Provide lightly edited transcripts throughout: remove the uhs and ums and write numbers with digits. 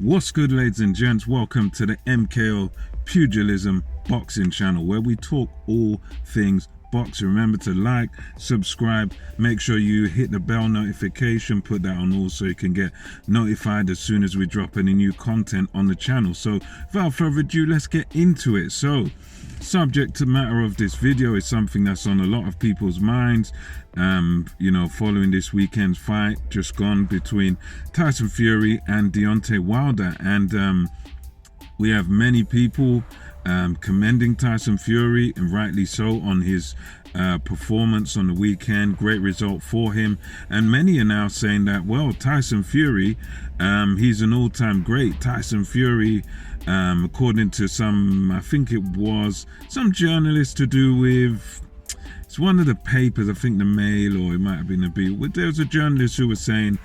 What's good, ladies and gents? Welcome to the MKO Pugilism Boxing channel, where we talk all things boxing. Remember to like, subscribe, make sure you hit the bell notification, put that on all so you can get notified as soon as we drop any new content on the channel. So without further ado, let's get into it. So subject to matter of this video is something that's on a lot of people's minds, following this weekend's fight just gone between Tyson Fury and Deontay Wilder. And we have many people commending Tyson Fury, and rightly so, on his performance on the weekend. Great result for him. And many are now saying that, well, Tyson Fury, he's an all-time great. Tyson Fury, according to some, I think it was some journalists to do with, it's one of the papers, I think the Mail, or it might have been a Beat. There was a journalist who was saying,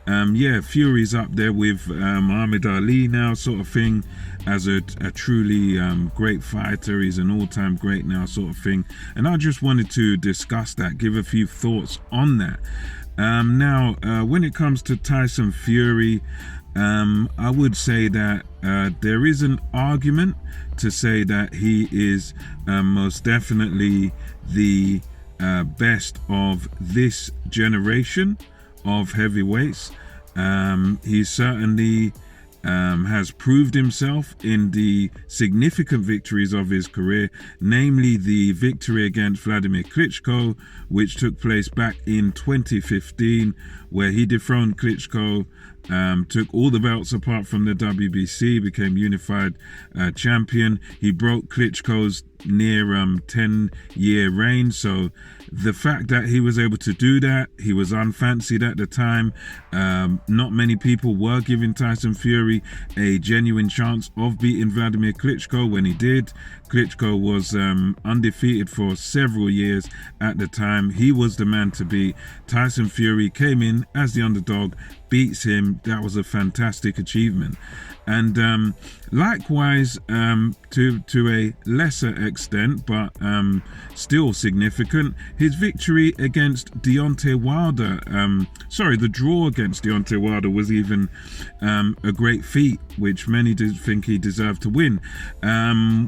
yeah, Fury's up there with Muhammad Ali now, sort of thing, as a truly great fighter. He's an all-time great now, sort of thing. And I just wanted to discuss that, give a few thoughts on that. Now, when it comes to Tyson Fury, I would say that there is an argument to say that he is most definitely the best of this generation of heavyweights. He certainly has proved himself in the significant victories of his career, namely the victory against Vladimir Klitschko, which took place back in 2015, where he dethroned Klitschko, took all the belts apart from the WBC, became unified champion. He broke Klitschko's near 10-year reign. So the fact that he was able to do that, he was unfancied at the time. Not many people were giving Tyson Fury a genuine chance of beating Vladimir Klitschko. When he did, Klitschko was undefeated for several years at the time. He was the man to beat. Tyson Fury came in as the underdog, beats him. That was a fantastic achievement. And likewise, to a lesser extent, but still significant, his victory against Deontay Wilder, the draw against Deontay Wilder, was even a great feat, which many did think he deserved to win.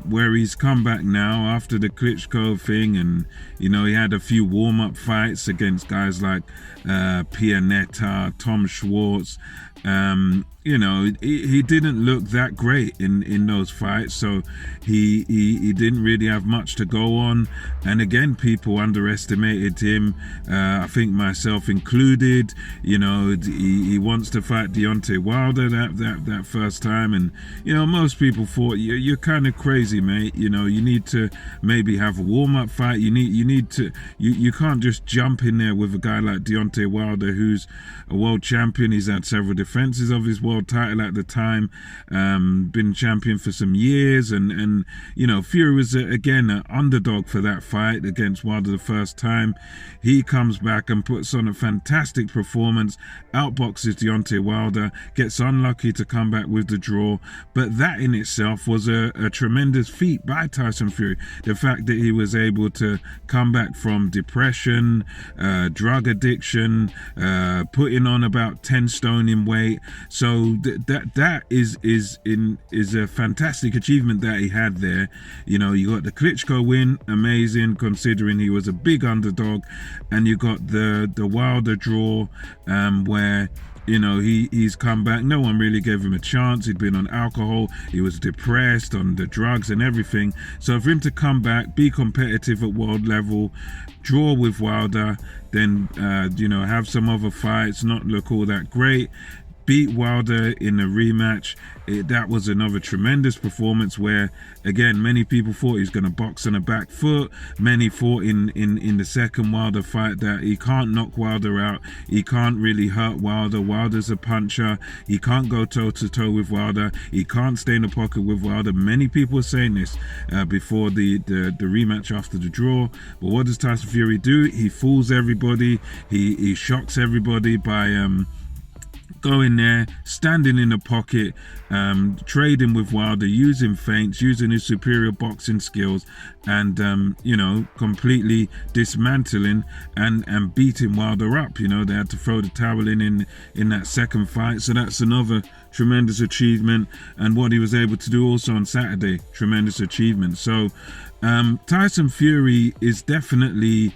Where he's come back now after the Klitschko thing, and he had a few warm-up fights against guys like Pianetta, Tom Schwartz. He didn't look that great in those fights, so he didn't really have much to go on. And again, people underestimated him, I think myself included. He wants to fight Deontay Wilder that first time, and most people thought, you're kind of crazy, mate. You need to maybe have a warm-up fight. You can't just jump in there with a guy like Deontay Wilder, who's a world champion. He's had several defenses of his world title at the time, been champion for some years, and Fury was again an underdog for that fight against Wilder the first time. He comes back and puts on a fantastic performance, outboxes Deontay Wilder, gets unlucky to come back with the draw, but that in itself was a tremendous feat by Tyson Fury. The fact that he was able to come back from depression, drug addiction, putting on about 10 stone in weight. So that is a fantastic achievement that he had there. You got the Klitschko win, amazing considering he was a big underdog, and you got the Wilder draw, where he's come back. No one really gave him a chance. He'd been on alcohol, he was depressed, on the drugs and everything. So for him to come back, be competitive at world level, draw with Wilder, then have some other fights, not look all that great, beat Wilder in a rematch, that was another tremendous performance, where again many people thought he was going to box on a back foot. Many thought in the second Wilder fight that he can't knock Wilder out, he can't really hurt Wilder. Wilder's a puncher, he can't go toe to toe with Wilder, he can't stay in the pocket with Wilder. Many people were saying this before the rematch after the draw. But what does Tyson Fury do? He fools everybody, he shocks everybody by going there, standing in the pocket, trading with Wilder, using feints, using his superior boxing skills, and completely dismantling and beating Wilder up. They had to throw the towel in that second fight, so that's another tremendous achievement. And what he was able to do also on Saturday, tremendous achievement. So Tyson Fury is definitely,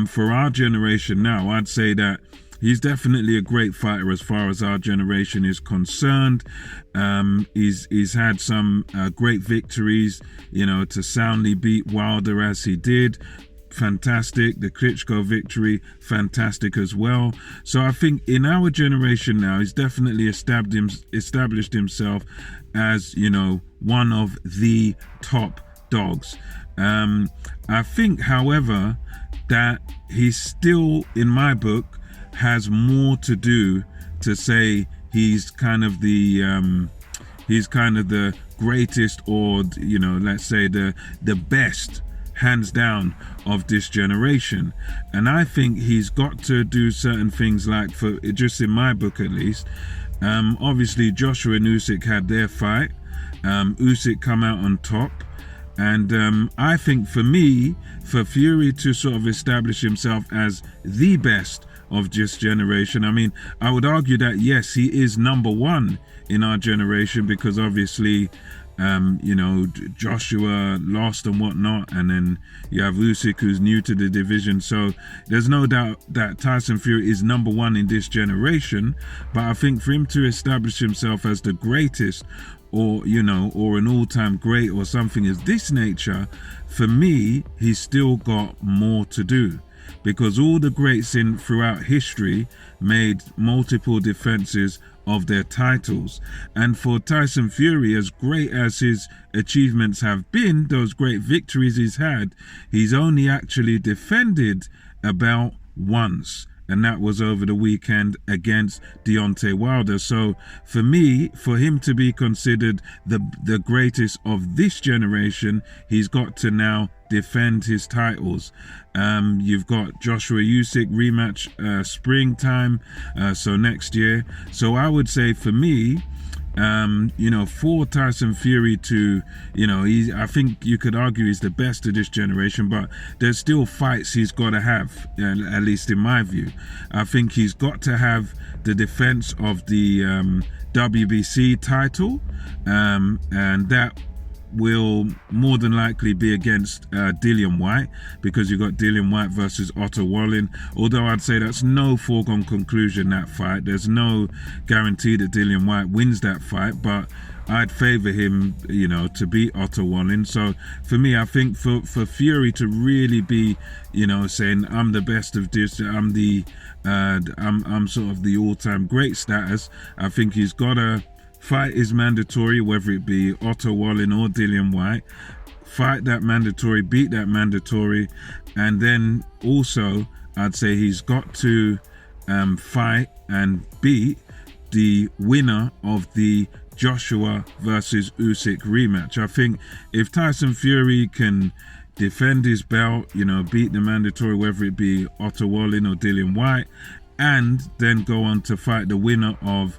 for our generation now, I'd say that he's definitely a great fighter as far as our generation is concerned. He's had some great victories, to soundly beat Wilder as he did. Fantastic. The Klitschko victory, fantastic as well. So I think in our generation now, he's definitely established himself as, one of the top dogs. I think, however, that he's still, in my book, has more to do to say he's kind of the greatest, or let's say the best, hands down, of this generation. And I think he's got to do certain things, like, for just in my book at least, obviously Joshua and Usyk had their fight. Usyk come out on top. And I think for Fury to sort of establish himself as the best of this generation, I mean, I would argue that yes, he is number one in our generation, because obviously, Joshua lost and whatnot, and then you have Usyk, who's new to the division. So there's no doubt that Tyson Fury is number one in this generation. But I think for him to establish himself as the greatest, or an all-time great, or something of this nature, for me, he's still got more to do, because all the greats throughout history made multiple defenses of their titles. And for Tyson Fury, as great as his achievements have been, those great victories he's had, he's only actually defended about once, and that was over the weekend against Deontay Wilder. So for me, for him to be considered the greatest of this generation, he's got to now defend his titles. You've got Joshua Usyk rematch springtime, so next year. So I would say for me, for Tyson Fury to, I think you could argue he's the best of this generation, but there's still fights he's got to have, at least in my view. I think he's got to have the defense of the WBC title, and that will more than likely be against Dillian Whyte, because you've got Dillian Whyte versus Otto Wallin. Although I'd say that's no foregone conclusion, that fight. There's no guarantee that Dillian Whyte wins that fight, but I'd favour him, to beat Otto Wallin. So for me, I think for Fury to really be, saying I'm the best of this, I'm sort of the all-time great status, I think he's got to fight is mandatory, whether it be Otto Wallin or Dillian Whyte. Fight that mandatory, beat that mandatory, and then also I'd say he's got to fight and beat the winner of the Joshua versus Usyk rematch. I think if Tyson Fury can defend his belt, beat the mandatory, whether it be Otto Wallin or Dillian Whyte, and then go on to fight the winner of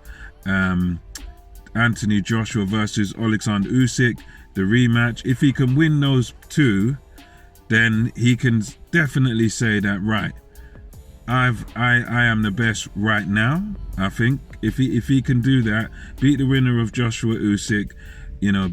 Anthony Joshua versus Alexander Usyk, the rematch. If he can win those two, then he can definitely say that, right, I am the best right now. I think if he can do that, beat the winner of Joshua Usyk,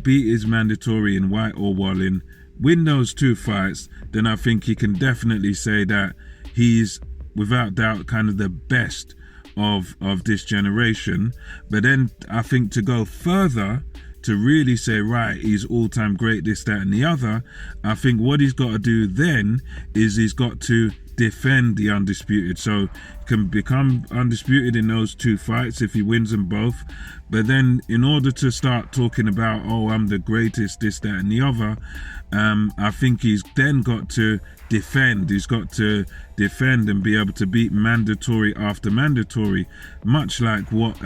beat his mandatory in Whyte or Wallin, win those two fights, then I think he can definitely say that he's without doubt kind of the best of this generation. But then I think to go further, to really say, right, he's all-time great, this, that, and the other, I think what he's got to do then is he's got to defend the undisputed. So he can become undisputed in those two fights if he wins them both. But then in order to start talking about, oh, I'm the greatest, this, that, and the other, I think he's then got to defend. He's got to defend and be able to beat mandatory after mandatory, much like what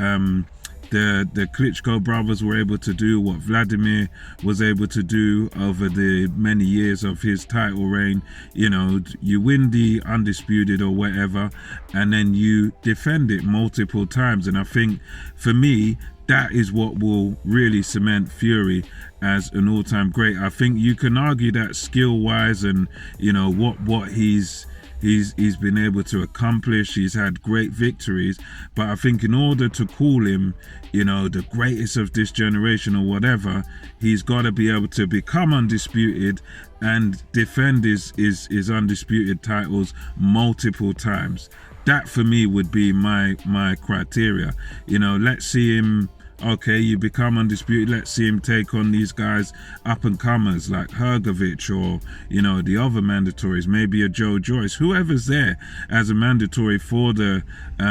the Klitschko brothers were able to do, what Vladimir was able to do over the many years of his title reign. You know, you win the undisputed or whatever, and then you defend it multiple times. And I think for me, that is what will really cement Fury as an all-time great. I think you can argue that skill-wise and, you know, what he's been able to accomplish. He's had great victories, but I think in order to call him, you know, the greatest of this generation or whatever, he's got to be able to become undisputed and defend his undisputed titles multiple times. That for me would be my criteria. You know, let's see him. Okay, you become undisputed. Let's see him take on these guys, up and comers like Hergovich, or, you know, the other mandatories, maybe a Joe Joyce, whoever's there as a mandatory for the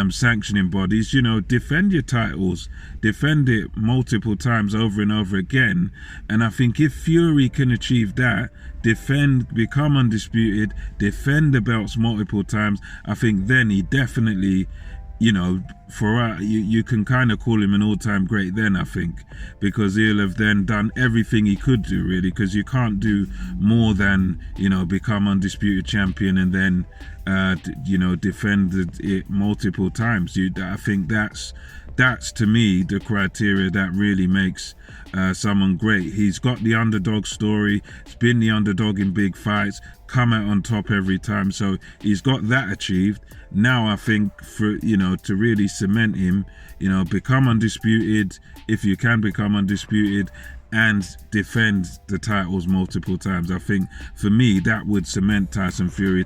sanctioning bodies. You know, defend your titles, defend it multiple times over and over again. And I think if Fury can achieve that, become undisputed, defend the belts multiple times, I think then he definitely, you know, you can kind of call him an all-time great then, I think, because he'll have then done everything he could do, really, because you can't do more than, you know, become undisputed champion and then you know, defend it multiple times. I think that's to me the criteria that really makes someone great. He's got the underdog story. He's been the underdog in big fights, come out on top every time, so he's got that achieved. Now I think, for, you know, to really cement him, you know, become undisputed, if you can become undisputed, and defend the titles multiple times. I think for me that would cement Tyson Fury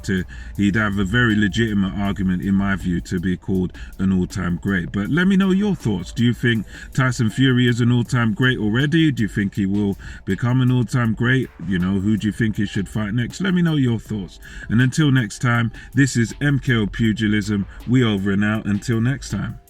he'd have a very legitimate argument in my view to be called an all-time great. But let me know your thoughts. Do you think Tyson Fury is an all-time great already? Do you think he will become an all-time great? You know, who do you think he should fight next? Let me know your thoughts. And until next time, this is MKO Pugilism. We over and out. Until next time.